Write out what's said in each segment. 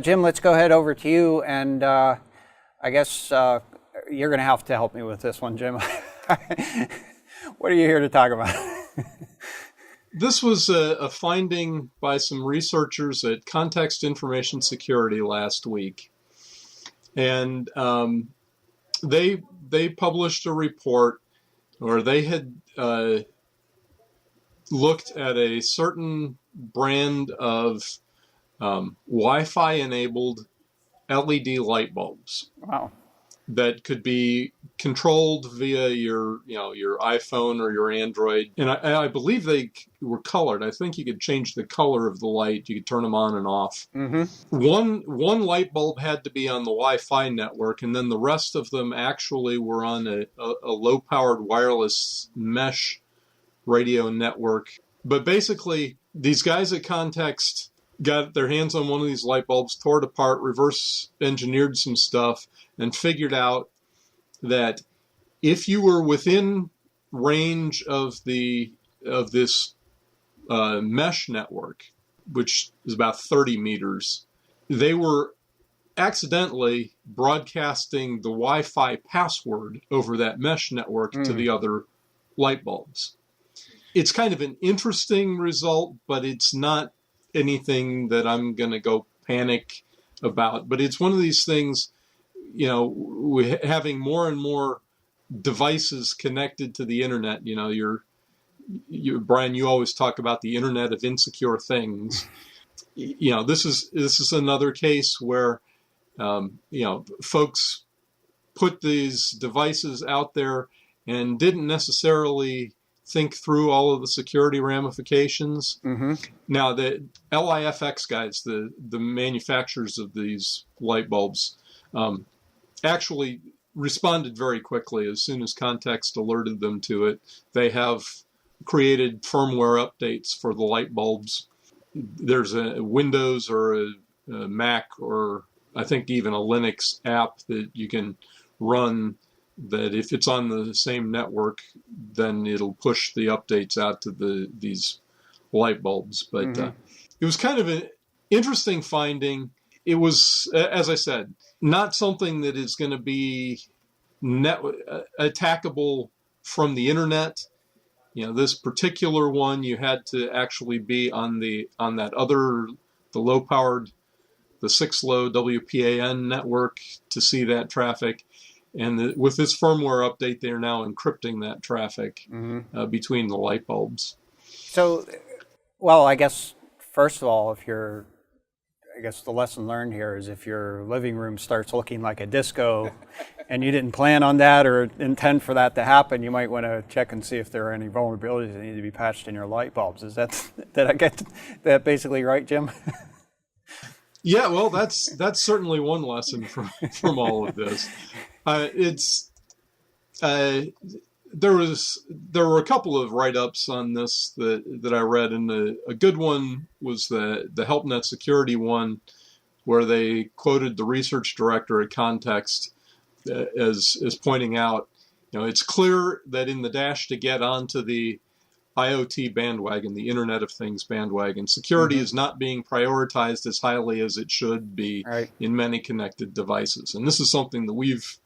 Jim, let's go ahead over to you, and I guess you're going to have to help me with this one, Jim. What are you here to talk about? This was a finding by some researchers at Context Information Security last week. And they published a report, or they had looked at a certain brand of Wi-Fi enabled LED light bulbs. Wow. That could be controlled via your iPhone or your Android. And I believe they were colored. I think you could change the color of the light. You could turn them on and off. Mm-hmm. One light bulb had to be on the Wi-Fi network, and then the rest of them actually were on a low-powered wireless mesh radio network. But basically, these guys at Context got their hands on one of these light bulbs, tore it apart, reverse engineered some stuff, and figured out that if you were within range of this mesh network, which is about 30 meters, they were accidentally broadcasting the Wi-Fi password over that mesh network to the other light bulbs. It's kind of an interesting result, but it's not anything that I'm going to go panic about. But it's one of these things, having more and more devices connected to the internet. Brian, you always talk about the internet of insecure things. This is another case where, folks put these devices out there and didn't necessarily think through all of the security ramifications. Mm-hmm. Now, the LIFX guys, the manufacturers of these light bulbs, actually responded very quickly as soon as Context alerted them to it. They have created firmware updates for the light bulbs. There's a Windows or a Mac, or I think even a Linux app that you can run, that if it's on the same network, then it'll push the updates out to these light bulbs. But it was kind of an interesting finding. It was, as I said, not something that is going to be attackable from the internet. This particular one, you had to actually be on that other, the low-powered, the 6-low WPAN network to see that traffic. And with this firmware update, they are now encrypting that traffic between the light bulbs. So, well, I guess, first of all, the lesson learned here is if your living room starts looking like a disco and you didn't plan on that or intend for that to happen, you might want to check and see if there are any vulnerabilities that need to be patched in your light bulbs. Did I get that basically right, Jim? Yeah, well, that's certainly one lesson from all of this. There were a couple of write-ups on this that I read, and a good one was the HelpNet security one, where they quoted the research director at Context as pointing out, it's clear that in the dash to get onto the IoT bandwagon, the Internet of Things bandwagon, security is not being prioritized as highly as it should be in many connected devices. And this is something that we've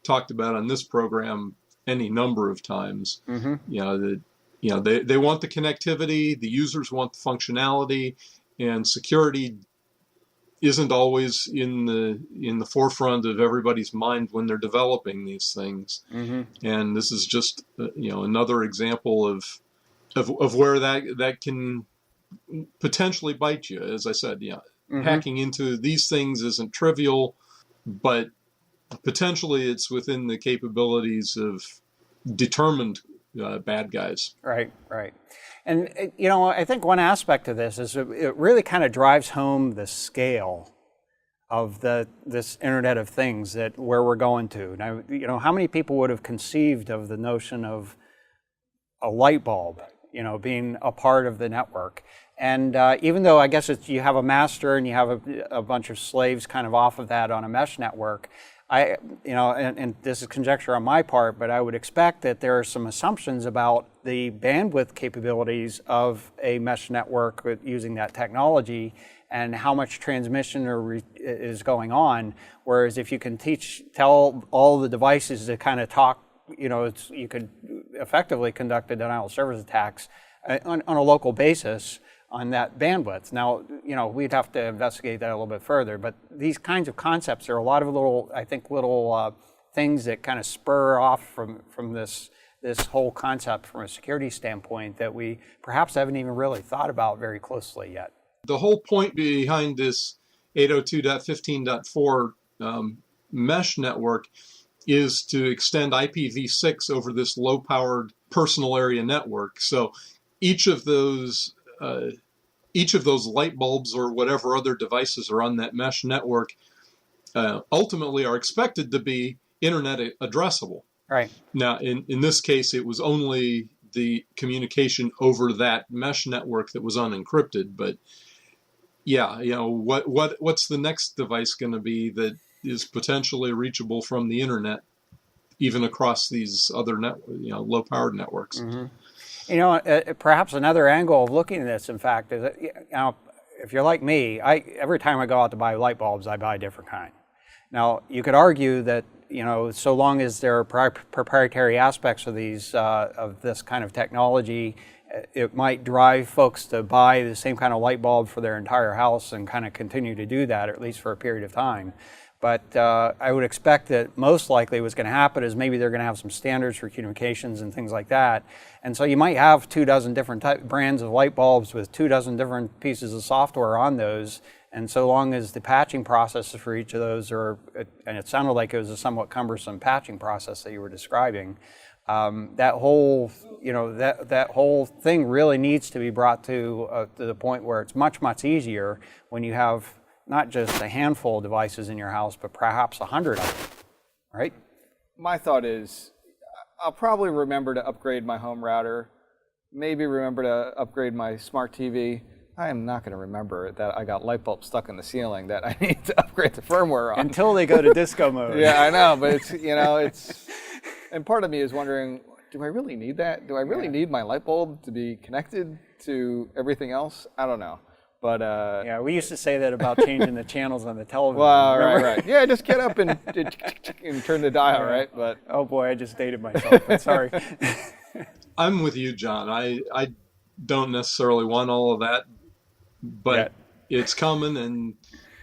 talked about on this program any number of times. They want the connectivity, the users want the functionality, and security isn't always in the forefront of everybody's mind when they're developing these things. And this is just another example of where that can potentially bite you. As I said, hacking into these things isn't trivial, but potentially it's within the capabilities of determined bad guys. Right. And, I think one aspect of this is it really kind of drives home the scale of this Internet of Things, where we're going to. Now, how many people would have conceived of the notion of a light bulb, being a part of the network? And even though I guess you have a master and you have a bunch of slaves kind of off of that on a mesh network, and this is conjecture on my part, but I would expect that there are some assumptions about the bandwidth capabilities of a mesh network using that technology and how much transmission is going on. Whereas if you can tell all the devices to kind of talk, you could effectively conduct a denial of service attacks on a local basis on that bandwidth. Now, we'd have to investigate that a little bit further, but these kinds of concepts are a lot of little things that kind of spur off from this whole concept from a security standpoint that we perhaps haven't even really thought about very closely yet. The whole point behind this 802.15.4 mesh network is to extend IPv6 over this low-powered personal area network. So each of those light bulbs or whatever other devices are on that mesh network ultimately are expected to be internet addressable. Right. Now, in this case, it was only the communication over that mesh network that was unencrypted. But yeah, what's the next device going to be that is potentially reachable from the internet, even across these other low-powered networks? Mm-hmm. Perhaps another angle of looking at this, in fact, is that, if you're like me, every time I go out to buy light bulbs, I buy a different kind. Now, you could argue that, so long as there are proprietary aspects of this kind of technology, it might drive folks to buy the same kind of light bulb for their entire house and kind of continue to do that, at least for a period of time. But I would expect that most likely what's going to happen is maybe they're going to have some standards for communications and things like that. And so you might have 24 different brands of light bulbs with 24 different pieces of software on those. And so long as the patching processes for each of those and it sounded like it was a somewhat cumbersome patching process that you were describing, that whole thing really needs to be brought to the point where it's much, much easier when you have not just a handful of devices in your house, but perhaps 100 of them, right? My thought is, I'll probably remember to upgrade my home router, maybe remember to upgrade my smart TV. I am not going to remember that I got light bulbs stuck in the ceiling that I need to upgrade the firmware on. Until they go to disco mode. Yeah, I know, but it's, and part of me is wondering, do I really need that? Do I really need my light bulb to be connected to everything else? I don't know. But yeah, we used to say that about changing the channels on the television. Well, right. Yeah, just get up and turn the dial, right? But oh boy, I just dated myself. But sorry. I'm with you, John. I don't necessarily want all of that, but it's coming. And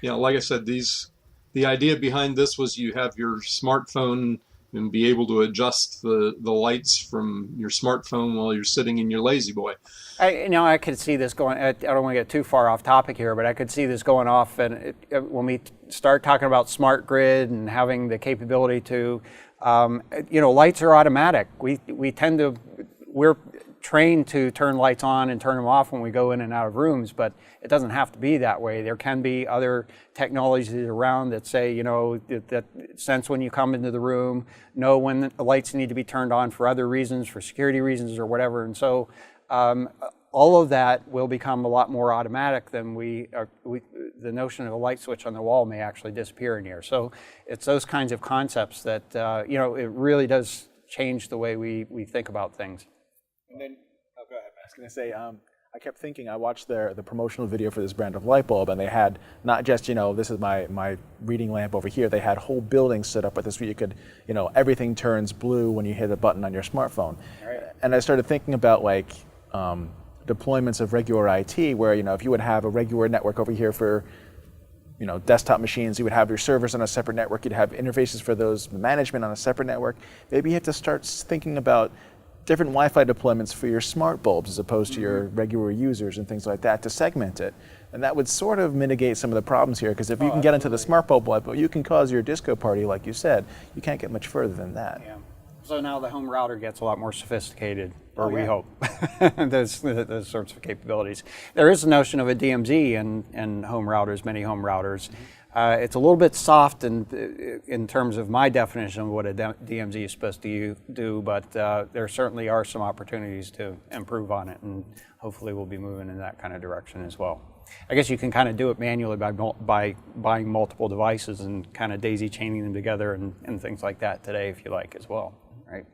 like I said, the idea behind this was you have your smartphone and be able to adjust the lights from your smartphone while you're sitting in your lazy boy. I could see this going, I don't want to get too far off topic here, but I could see this going off, and when we start talking about smart grid and having the capability to, lights are automatic. We're trained to turn lights on and turn them off when we go in and out of rooms, but it doesn't have to be that way. There can be other technologies around that say, that sense when you come into the room, know when the lights need to be turned on for other reasons, for security reasons or whatever. And so all of that will become a lot more automatic than the notion of a light switch on the wall may actually disappear in here. So it's those kinds of concepts that, it really does change the way we think about things. And then, go ahead. I was going to say, I kept thinking, I watched the promotional video for this brand of light bulb, and they had not just, this is my reading lamp over here. They had whole buildings set up with this where you could, everything turns blue when you hit a button on your smartphone. Right. And I started thinking about deployments of regular IT, where, if you would have a regular network over here for, desktop machines, you would have your servers on a separate network, you'd have interfaces for those management on a separate network. Maybe you have to start thinking about different Wi-Fi deployments for your smart bulbs as opposed to your regular users and things like that to segment it. And that would sort of mitigate some of the problems here, because if you can get into the smart bulb level, you can cause your disco party, like you said. You can't get much further than that. Yeah. So now the home router gets a lot more sophisticated, or we hope, those sorts of capabilities. There is a notion of a DMZ in home routers, many home routers. It's a little bit soft in terms of my definition of what a DMZ is supposed to do, but there certainly are some opportunities to improve on it, and hopefully we'll be moving in that kind of direction as well. I guess you can kind of do it manually by buying multiple devices and kind of daisy chaining them together and things like that today if you like as well, right?